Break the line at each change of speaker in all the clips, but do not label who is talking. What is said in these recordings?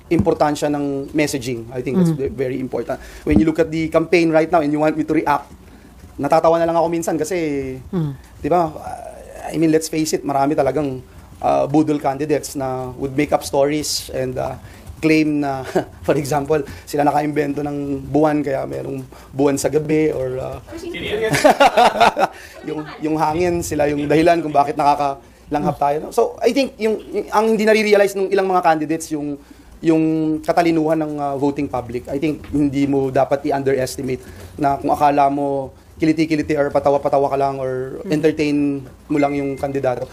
importansya ng messaging. I think that's very important. When you look at the campaign right now and you want me to react, natatawa na lang ako minsan kasi, di ba, I mean, let's face it, marami talagang budol candidates na would make up stories and claim na, for example, sila naka-imbento ng buwan kaya merong buwan sa gabi or yung hangin, sila yung dahilan kung bakit nakakalanghap tayo. No? So, I think ang hindi nare-realize ng ilang mga candidates yung katalinuhan ng voting public. I think hindi mo dapat i-underestimate na kung akala mo kiliti-kiliti or patawa-patawa ka lang or entertain mo lang yung kandidato.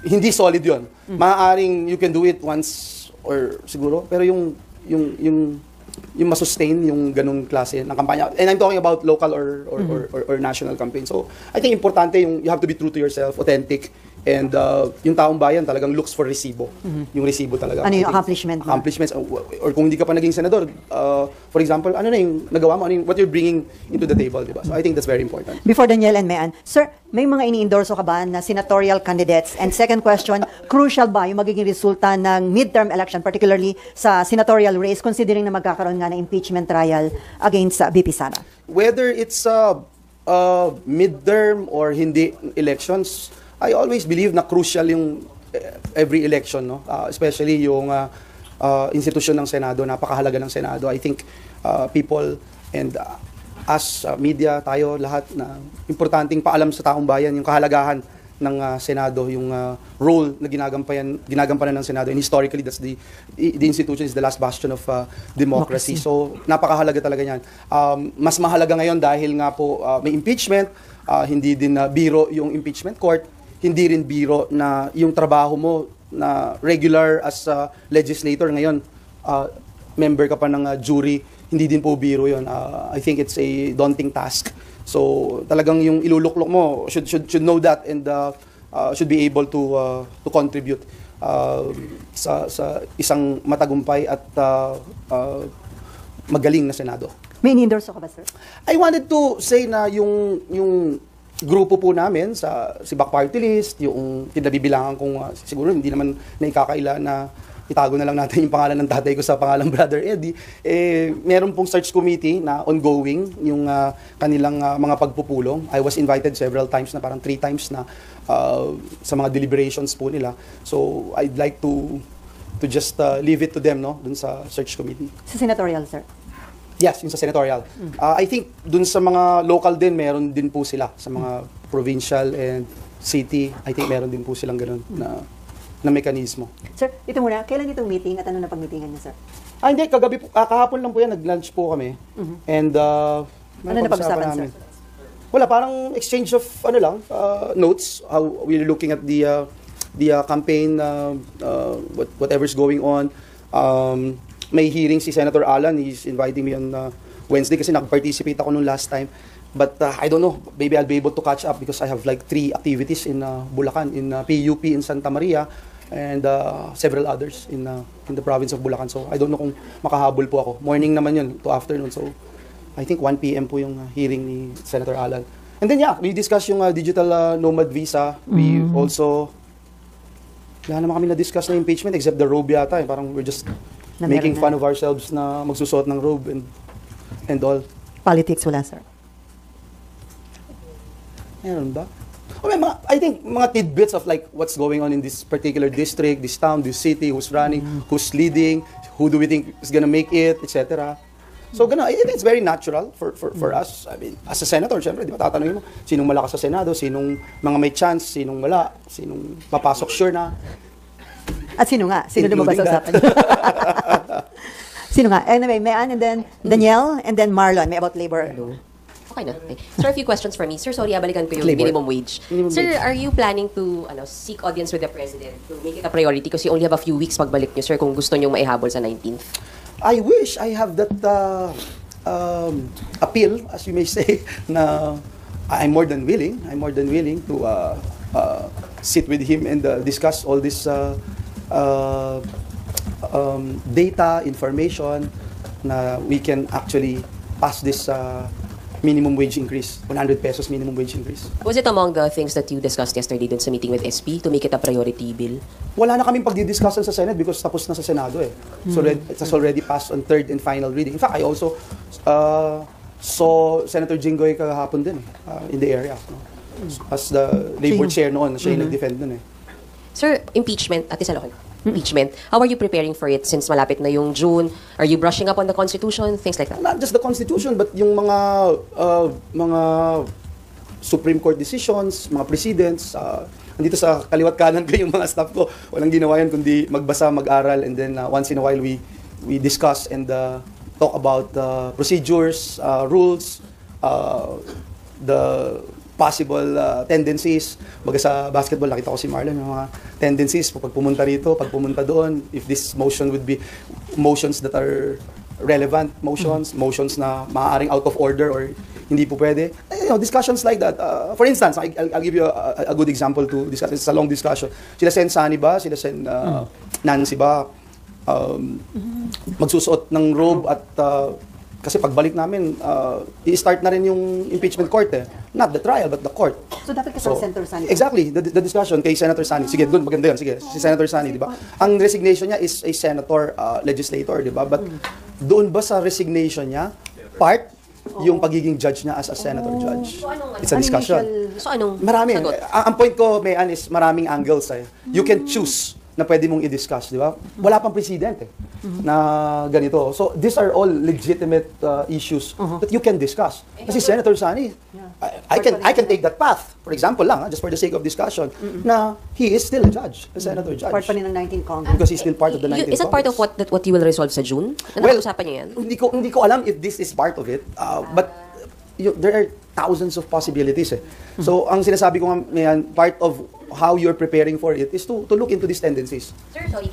Hindi solid yun. Maaaring you can do it once or siguro, pero yung masustain yung ganung klase ng kampanya. And I'm talking about local or national campaign. So, I think importante yung you have to be true to yourself, authentic, and yung taong bayan talagang looks for resibo. Yung resibo talaga.
Ano yung accomplishment?
Accomplishments. Or kung hindi ka pa naging senador, for example, ano na yung nagawa mo, what you're bringing into the table, diba? So I think that's very important.
Before Daniel and Mayan, sir, may mga ini-endorso ka ba na senatorial candidates? And second question, crucial ba yung magiging resulta ng midterm election, particularly sa senatorial race, considering na magkakaroon nga ng impeachment trial against VP Sara? Whether it's
midterm or hindi elections, I always believe na crucial yung every election, no? Especially yung institusyon ng Senado, napakahalaga ng Senado. I think people and as media, tayo lahat na importanteng paalam sa taong bayan yung kahalagahan ng Senado, yung role na ginagampanan ng Senado. And historically, that's the institution is the last bastion of democracy. So, napakahalaga talaga yan. Mas mahalaga ngayon dahil nga po may impeachment, hindi din biro yung impeachment court, hindi rin biro na yung trabaho mo na regular as a legislator ngayon, member ka pa ng jury, hindi din po biro yun. I think it's a daunting task. So talagang yung iluluklok mo should know that and should be able to contribute sa isang matagumpay at magaling na Senado.
May in-endorse ka ba, sir?
I wanted to say na yung grupo po namin sa Sibak Party List, yung kinabibilangan kong siguro hindi naman naikakaila na itago na lang natin yung pangalan ng tatay ko sa pangalang Brother Eddie, meron pong search committee na ongoing yung kanilang mga pagpupulong. I was invited several times na, parang 3 times na sa mga deliberations po nila. So I'd like to just leave it to them, no, dun sa search committee.
Sa senatorial, sir?
Yes, yung sa senatorial. I think dun sa mga local din, meron din po sila. Sa mga provincial and city, I think meron din po silang ganun na mekanismo.
Sir, ito muna, kailan itong meeting at ano na pag-meetingan niya, sir?
Hindi, kagabi po, kahapon lang po yan, nag-lunch po kami. And
ano na pag-usapan, sir?
Wala, parang exchange of notes, how we're looking at the campaign, whatever's going on. May hearing si Senator Alan. He's inviting me on Wednesday kasi nag-participate ako nung last time. But I don't know, maybe I'll be able to catch up because I have like 3 activities in Bulacan, in PUP in Santa Maria, and several others in the province of Bulacan. So I don't know kung makahabol po ako. Morning naman yun to afternoon. So I think 1 p.m. po yung hearing ni Senator Alan. And then we discuss yung digital nomad visa. We also, wala naman kami na-discuss na impeachment except the robe yata. Parang we're just making fun of ourselves na magsusuot ng robe and all.
Politics wala, sir?
Meron ba? I think mga tidbits of like what's going on in this particular district, this town, this city, who's running, who's leading, who do we think is gonna make it, etc. So I think it's very natural for us. I mean, as a senator, syempre, di ba tatanungin mo, sinong malakas sa Senado, sinong mga may chance, sinong wala, sinong papasok sure na.
At sino nga? Sino lumabas sa usapan niyo? Sino nga? Anyway, Mayan and then Danielle and then Marlon. May about labor.
Okay na. Okay. Sir, a few questions for me. Sir, sorry, balikan ko yung minimum wage. Sir, are you planning to seek audience with the President to make it a priority because you only have a few weeks pagbalik niyo, sir, kung gusto niyo maihabol sa 19th?
I wish I have that appeal, as you may say, na I'm more than willing to sit with him and discuss all this data, information na we can actually pass this minimum wage increase, 100 pesos minimum wage increase.
Was it among the things that you discussed yesterday dun sa meeting with SP to make it a priority bill?
Wala na kaming pagdidiscussion sa Senate because tapos na sa Senado eh. So it has already passed on third and final reading. In fact, I also saw Senator Jinggoy kahapon din in the area. No? As the labor chair noon, siya yung nag-defend nun eh.
Sir, impeachment, Ate Salokon, impeachment, how are you preparing for it since malapit na yung June? Are you brushing up on the Constitution? Things like that?
Not just the Constitution, but yung mga Supreme Court decisions, mga presidents, nandito sa kaliwat kanan ko yung mga staff ko. Walang ginawa yan kundi magbasa, mag-aral, and then once in a while we discuss and talk about procedures, rules, the possible tendencies. Baga sa basketball, nakita ko si Marlon, yung mga tendencies, pag pumunta rito, pag pumunta doon, if this motion would be motions that are relevant motions na maaaring out of order or hindi po pwede. Discussions like that. For instance, I'll give you a good example to discuss. It's a long discussion. Sila Sen Sani ba? Sila Sen Nancy ba? Magsusuot ng robe at kasi pagbalik namin, i-start na rin yung impeachment court eh. Not the trial, but the court.
So dapat kasama Senator Sani?
Exactly, the discussion kay Senator Sani. Sige, doon, maganda yun. Sige, si Senator Sani, di ba? Ang resignation niya is a senator, legislator, di ba? But doon ba sa resignation niya, part yung pagiging judge niya as a senator judge? It's a discussion.
So anong
Marami.
sagot?
Ang point ko, Mayan, is maraming angles eh. You can choose na pwede mong i-discuss, di ba? Wala pang president eh, na ganito. So, these are all legitimate issues that you can discuss. Kasi Senator Sani, I can take that path. For example lang, just for the sake of discussion, na he is still a judge, a senator judge.
Part pa rin ng 19 Congress.
Because he's still part of the 19
Is that part of what you will resolve sa June?
Well,
Napag-usapan niyo yan?
hindi ko alam if this is part of it, but there are thousands of possibilities eh. So, ang sinasabi ko nga, Mayan, part of how you're preparing for it is to look into these tendencies.
Sir, sorry.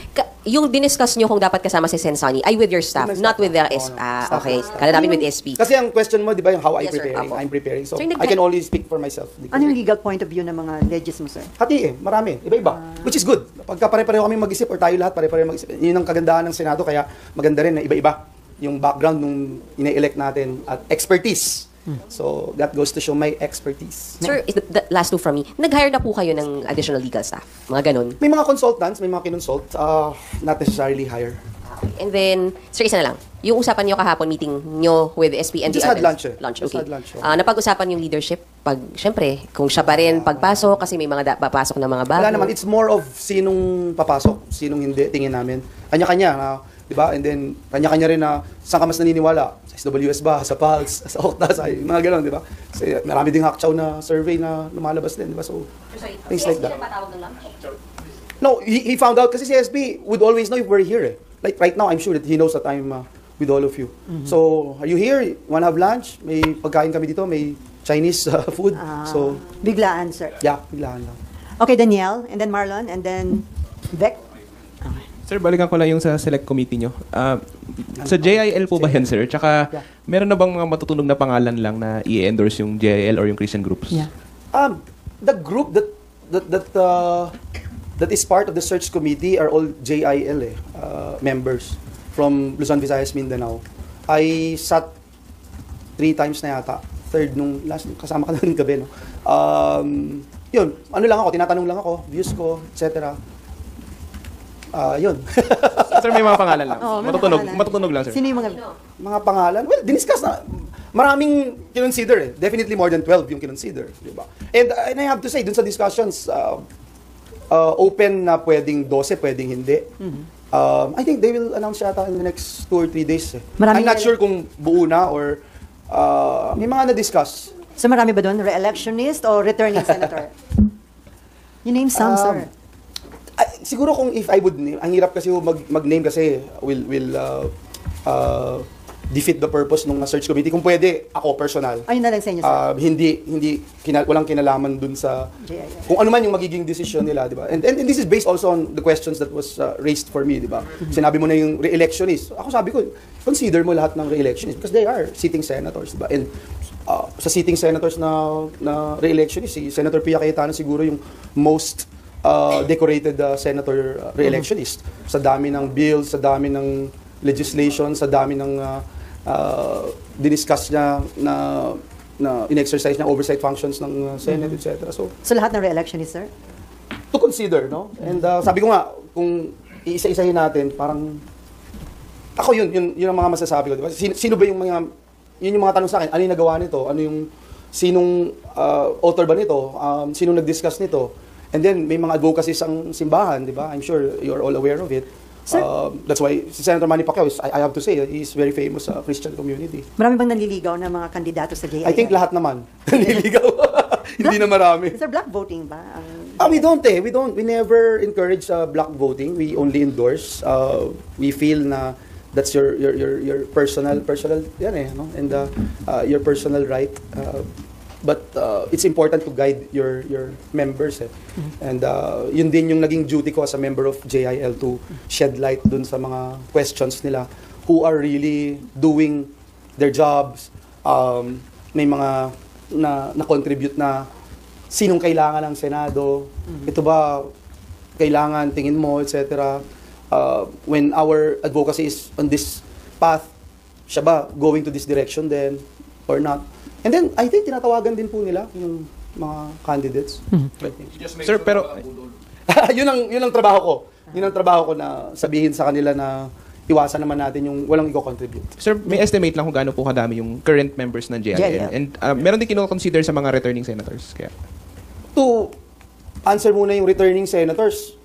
Yung diniscuss nyo kung dapat kasama si Sen Sani ay with your staff, not with the
Staff.
okay. Kala namin with SP.
Kasi ang question mo, di ba, yung how
Yes, sir.
I'm preparing. So,
Sir,
I can only speak for myself.
Ano yung legal point of view ng mga legis mo, sir?
Hati eh, marami. Iba-iba. Which is good. Pagka pare-pareho kami mag-isip or tayo lahat pare-pareho mag-isip. Yun ang kagandahan ng Senado, kaya maganda rin na iba-iba yung background nung ine-elect natin at expertise. So, that goes to show my expertise.
Sir, the last two from me. Nag-hire na po kayo ng additional legal staff? Mga ganun?
May mga consultants, may mga kinonsult, not necessarily hire.
And then, sir, isa na lang. Yung usapan nyo kahapon, meeting nyo with SP and
Just
the
had
others.
lunch eh.
Lunch,
Just
okay.
had lunch,
napag-usapan yung leadership pag, syempre, kung siya pa rin pagpasok, kasi may mga papasok na mga bago.
Wala naman, it's more of sinong papasok, sinong hindi, tingin namin. Kanya-kanya, di ba? And then, kanya-kanya rin na saan ka mas naniniwala? Sa SWS ba? Sa PALS? Sa OCTA? Sa mga gano'n, di ba? Kasi marami ding hakchaw na survey na lumalabas din, di ba? So, things like that. No, he found out kasi si SB would always know if we're here eh. Like right now, I'm sure that he knows that I'm with all of you. So, are you here? Wanna have lunch? May pagkain kami dito, may Chinese food. So,
Biglaan, sir.
yeah, biglaan lang.
Okay, Danielle, and then Marlon, and then Vec.
Sir, balikan ko lang yung sa select committee nyo. Sa JIL po ba yan, sir? Tsaka, meron na bang mga matutunog na pangalan lang na i-endorse yung JIL or yung Christian groups?
Yeah.
The group that is part of the search committee are all JIL members from Luzon, Visayas, Mindanao. I sat 3 times na yata. Third nung last, kasama ka na rin gabi, no? Yun, ano lang ako, tinatanong lang ako, views ko, etc. Yun.
Sir, may mga pangalan lang.
Oh, may
matutunog,
pangalan.
matutunog lang, sir.
Sino yung mga...
Mga pangalan, well, diniscuss na. Maraming kinonsider eh. Definitely more than 12 yung kinonsider. Diba? And I have to say, dun sa discussions, open na pwedeng 12, pwedeng hindi. I think they will announce yata in the next 2 or 3 days. Eh. I'm not sure kung buo na or may mga na-discuss.
So marami ba doon? Re-electionist o returning senator? You name some, sir.
Siguro kung if I would name, ang hirap kasi mag-name kasi will defeat the purpose ng search committee. Kung pwede, ako personal.
Ayun na lang sa inyo, sir.
Walang kinalaman dun sa kung ano man yung magiging decision nila, di ba? And this is based also on the questions that was raised for me, di ba? Sinabi mo na yung re-electionist. Ako sabi ko, consider mo lahat ng re-electionist because they are sitting senators, di ba? And sa sitting senators na re-electionist, si Senator Pia Cayetano siguro yung most decorated senator re-electionist. Sa dami ng bills, sa dami ng legislation, sa dami ng diniscuss niya na na in-exercise niya oversight functions ng Senate, etc. So,
lahat ng re-election is, sir?
to consider, no? And sabi ko nga, kung iisa-isahin natin, parang, ako yun ang mga masasabi ko, di ba? Sino ba yung mga, yun yung mga tanong sa akin, ano yung nagawa nito? Ano yung, sinong author ba nito? Sinong nag-discuss nito? And then, may mga advocacies ang simbahan, di ba? I'm sure you're all aware of it. That's why si Senator Manny Pacquiao, I have to say, he's very famous sa Christian community.
Marami bang nanliligaw ng mga kandidato sa JIL?
I think lahat naman nanliligaw. Hindi na marami.
Sir, black voting ba?
We don't eh. We never encourage block voting. We only endorse. We feel na that's your personal yan eh, no? And your personal right. But it's important to guide your members eh. And yun din yung naging duty ko as a member of JIL to shed light dun sa mga questions nila who are really doing their jobs. May mga na-contribute na sinong kailangan ng Senado. Ito ba kailangan, tingin mo, etc. When our advocacy is on this path, siya ba going to this direction then or not? And then, I think tinatawagan din po nila yung mga candidates.
Sir, pero
yun ang trabaho ko. Yun ang trabaho ko na sabihin sa kanila na iwasan naman natin yung walang i-contribute.
Sir, may estimate lang kung gaano po kadami yung current members ng JIL.
JIL.
And meron din kino-consider sa mga returning senators. Kaya
To answer muna yung returning senators,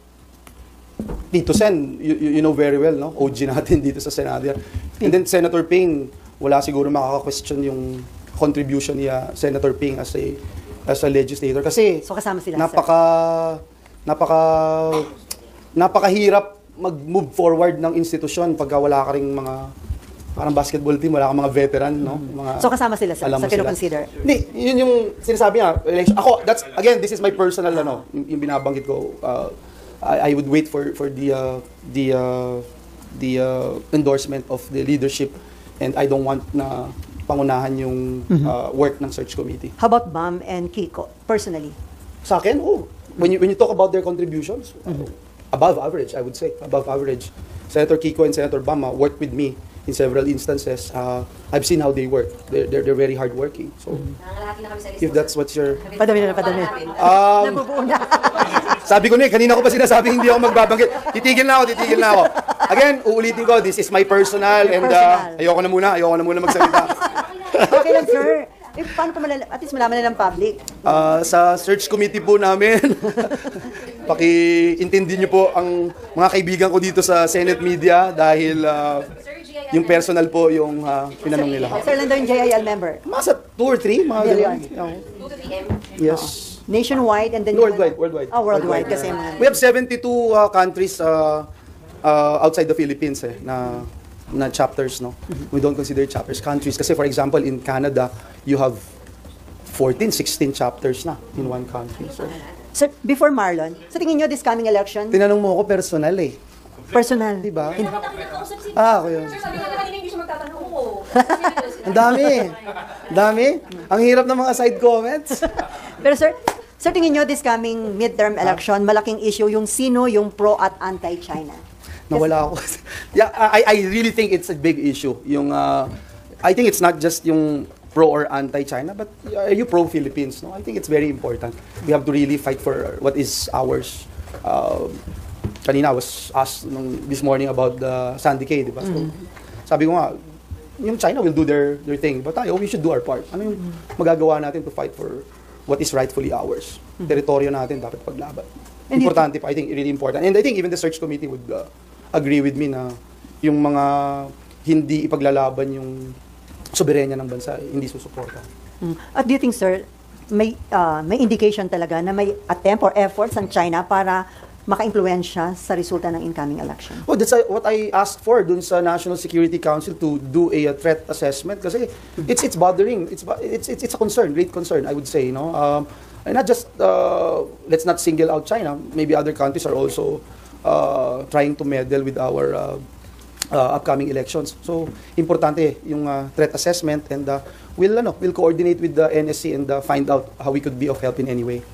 Tito Sen, you know very well, no? OG natin dito sa Senado. And then Senator Ping, wala siguro makaka-question yung contribution niya, Senator Ping, as a legislator. Kasi
So kasama sila,
napakahirap mag-move forward ng institusyon pagka wala ka ring mga parang basketball team, wala kang mga veteran, no? Mga,
So kasama sila, sir,
alam mo
sa
sila.
kino-consider?
Hindi, yun yung sinasabi niya. Election. Ako, that's, again, this is my personal, yung binabanggit ko. I would wait for the endorsement of the leadership, and I don't want na pangunahan yung work ng search committee.
How about Bam and Kiko, personally?
Sa akin, when you talk about their contributions, above average, I would say, above average. Senator Kiko and Senator Bam worked with me in several instances. I've seen how they work. They're very hardworking. So, if that's what your...
Padami. Nabubuo na.
Sabi ko na kanina ko pa sinasabi hindi ako magbabanggit. Titigil na ako. Again, uulitin ko, this is my personal and ayoko na muna magsalita.
Okay lang, sir. Paano ko at least malaman na ng public?
Sa search committee po namin, paki-intindi niyo po ang mga kaibigan ko dito sa Senate Media dahil yung personal po yung pinanong nila.
Sir, lang daw yung JIL member?
Mga 2 or 3, mga
Million.
ganun. Yes.
Nationwide and then...
Worldwide.
Worldwide kasi.
We have 72 countries outside the Philippines na chapters, no? We don't consider chapters countries kasi for example in Canada you have 14, 16 chapters na in one country. So,
Sir, before Marlon, sa tingin nyo this coming election?
tinanong mo ako personal eh.
Personal.
Di ba? Ako yun. Ang dami. Ang hirap ng mga side comments.
Pero sir, tingin nyo this coming midterm election, malaking issue yung sino yung pro at anti-China?
Nawala ako. Yeah, I really think it's a big issue. Yung I think it's not just yung pro or anti-China, but are you pro-Philippines? No, I think it's very important. We have to really fight for what is ours. Kanina I was asked this morning about the Sandy Cay, di ba? So, sabi ko nga, yung China will do their thing, but tayo, we should do our part. Ano yung magagawa natin to fight for what is rightfully ours? Teritoryo natin dapat paglaban. Importante pa, I think really important. And I think even the search committee would agree with me na yung mga hindi ipaglalaban yung soberenya ng bansa, hindi susuporta.
At do you think, sir, may indication talaga na may attempt or efforts ng China para maka-impluwensya sa resulta ng incoming election?
Oh, that's what I asked for dun sa National Security Council to do a threat assessment kasi it's bothering. It's a concern, great concern, I would say, no? And not just let's not single out China. Maybe other countries are also trying to meddle with our upcoming elections. So, importante yung threat assessment and we'll coordinate with the NSC and find out how we could be of help in any way.